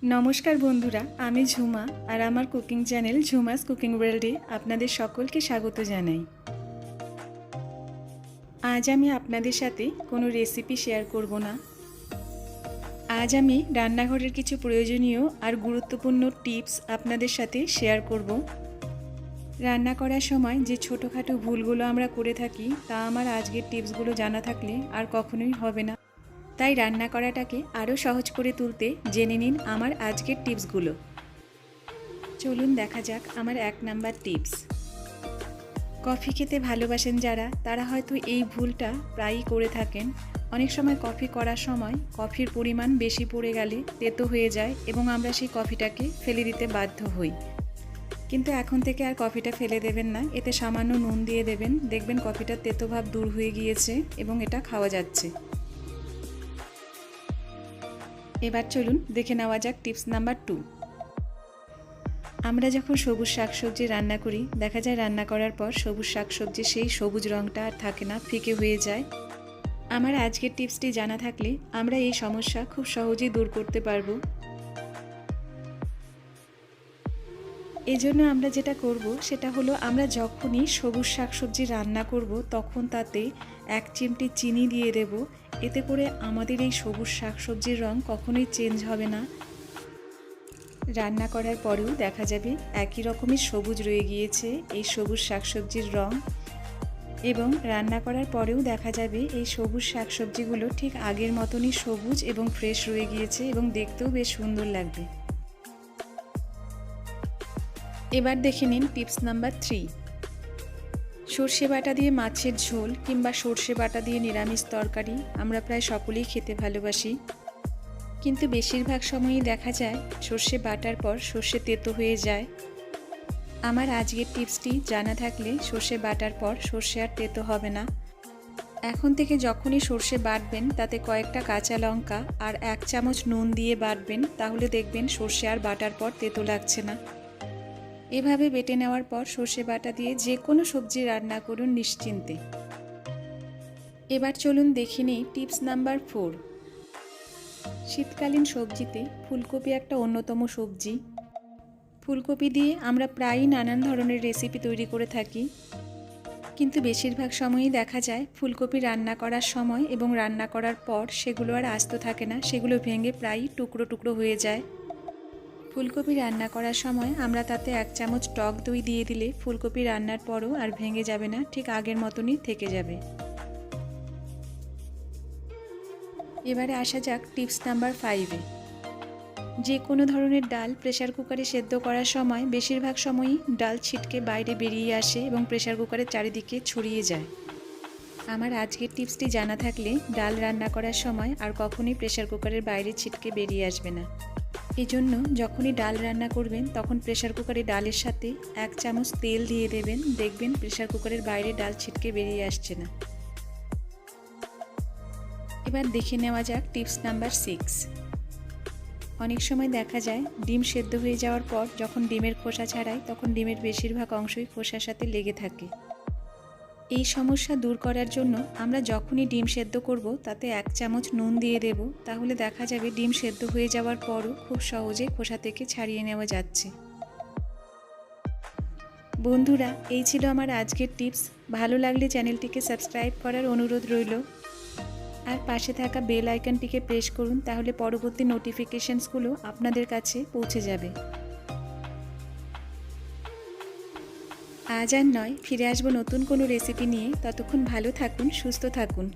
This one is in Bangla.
নমস্কার বন্ধুরা, আমি ঝুমা আর আমার কুকিং চ্যানেল ঝুমাস কুকিং ওয়ার্ল্ডে আপনাদের সকলকে স্বাগত জানাই। আজ আমি আপনাদের সাথে কোনো রেসিপি শেয়ার করব না। আজ আমি রান্নাঘরের কিছু প্রয়োজনীয় আর গুরুত্বপূর্ণ টিপস আপনাদের সাথে শেয়ার করব। রান্না করার সময় যে ছোটোখাটো ভুলগুলো আমরা করে থাকি তা আমার আজকের টিপসগুলো জানা থাকলে আর কখনোই হবে না। তাই রান্না করাটাকে আরও সহজ করে তুলতে জেনে নিন আমার আজকের টিপসগুলো। চলুন দেখা যাক আমার 1 নাম্বার টিপস। কফি খেতে ভালোবাসেন যারা, তারা হয়তো এই ভুলটা প্রায়ই করে থাকেন। অনেক সময় কফি করার সময় কফির পরিমাণ বেশি পড়ে গেলে তেতো হয়ে যায় এবং আমরা সেই কফিটাকে ফেলে দিতে বাধ্য হই। কিন্তু এখন থেকে আর কফিটা ফেলে দেবেন না, এতে সামান্য নুন দিয়ে দেবেন, দেখবেন কফিটার তেতো ভাব দূর হয়ে গিয়েছে এবং এটা খাওয়া যাচ্ছে। এবার চলুন দেখে নেওয়া যাক টিপস নাম্বার 2। আমরা যখন সবুজ শাকসবজি রান্না করি, দেখা যায় রান্না করার পর সবুজ শাকসবজি সেই সবুজ রঙটা আর থাকে না, ফিকে হয়ে যায়। আমার আজকের টিপসটি জানা থাকলে আমরা এই সমস্যা খুব সহজেই দূর করতে পারবো। এজন্য আমরা যেটা করব সেটা হলো, আমরা যখনই সবুজ শাকসবজি রান্না করব তখন তাতে 1 চিমটি চিনি দিয়ে দেব। এতে করে আমাদের এই সবুজ শাকসবজির রং কখনোই চেঞ্জ হবে না। রান্না করার পরেও দেখা যাবে একই রকমের সবুজ রয়ে গিয়েছে এই সবুজ শাকসবজির রং, এবং রান্না করার পরেও দেখা যাবে এই সবুজ শাকসবজিগুলো ঠিক আগের মতনই সবুজ এবং ফ্রেশ রয়ে গিয়েছে এবং দেখতেও বেশ সুন্দর লাগবে। এবার দেখে নিন টিপস নাম্বার 3। সর্ষে বাটা দিয়ে মাছের ঝোল কিংবা সর্ষে বাটা দিয়ে নিরামিষ তরকারি আমরা প্রায় সকলেই খেতে ভালোবাসি, কিন্তু বেশিরভাগ সময়ই দেখা যায় সর্ষে বাটার পর সর্ষে তেতো হয়ে যায়। আমার আজকের টিপসটি জানা থাকলে সর্ষে বাটার পর সর্ষে আর তেতো হবে না। এখন থেকে যখনই সর্ষে বাটবেন তাতে কয়েকটা কাঁচা লঙ্কা আর 1 চামচ নুন দিয়ে বাটবেন, তাহলে দেখবেন সর্ষে আর বাটার পর তেতো লাগছে না। এভাবে বেটে নেওয়ার পর সর্ষে বাটা দিয়ে যে কোনো সবজি রান্না করুন নিশ্চিন্তে। এবার চলুন দেখে নিই টিপস নাম্বার 4। শীতকালীন সবজিতে ফুলকপি একটা অন্যতম সবজি। ফুলকপি দিয়ে আমরা প্রায়ই নানান ধরনের রেসিপি তৈরি করে থাকি, কিন্তু বেশিরভাগ সময়ই দেখা যায় ফুলকপি রান্না করার সময় এবং রান্না করার পর সেগুলো আর আস্ত থাকে না, সেগুলো ভেঙে প্রায়ই টুকরো টুকরো হয়ে যায়। ফুলকপি রান্না করার সময় আমরা তাতে 1 চামচ টক দই দিয়ে দিলে ফুলকপি রান্নার পরও আর ভেঙে যাবে না, ঠিক আগের মতনই থেকে যাবে। এবারে আসা যাক টিপস নাম্বার 5-এ। যে কোনো ধরনের ডাল প্রেসার কুকারে সেদ্ধ করার সময় বেশিরভাগ সময়ই ডাল ছিটকে বাইরে বেরিয়ে আসে এবং প্রেসার কুকারের চারিদিকে ছড়িয়ে যায়। আমার আজকের টিপসটি জানা থাকলে ডাল রান্না করার সময় আর কখনোই প্রেসার কুকারের বাইরে ছিটকে বেরিয়ে আসবে না। এজন্য যখনই ডাল রান্না করবেন তখন প্রেসার কুকারে ডালের সাথে 1 চামচ তেল দিয়ে দেবেন, দেখবেন প্রেসার কুকারের বাইরে ডাল ছিটকে বেরিয়ে আসছে না। এবার দেখে নেওয়া যাক টিপস নাম্বার 6। অনেক সময় দেখা যায় ডিম সেদ্ধ হয়ে যাওয়ার পর যখন ডিমের খোসা ছাড়াই তখন ডিমের বেশিরভাগ অংশই খোসার সাথে লেগে থাকে। এই সমস্যা দূর করার জন্য আমরা যখনই ডিম সেদ্ধ করব তাতে 1 চামচ নুন দিয়ে দেব, তাহলে দেখা যাবে ডিম সেদ্ধ হয়ে যাওয়ার পরও খুব সহজে খোসা থেকে ছাড়িয়ে নেওয়া যাচ্ছে। বন্ধুরা, এই ছিল আমার আজকের টিপস। ভালো লাগলে চ্যানেলটিকে সাবস্ক্রাইব করার অনুরোধ রইল, আর পাশে থাকা বেল আইকনটিকে প্রেস করুন, তাহলে পরবর্তী নোটিফিকেশনসগুলো আপনাদের কাছে পৌঁছে যাবে। আজ আর নয়, ফিরে আসবো নতুন কোনো রেসিপি নিয়ে। ততক্ষণ ভালো থাকুন, সুস্থ থাকুন।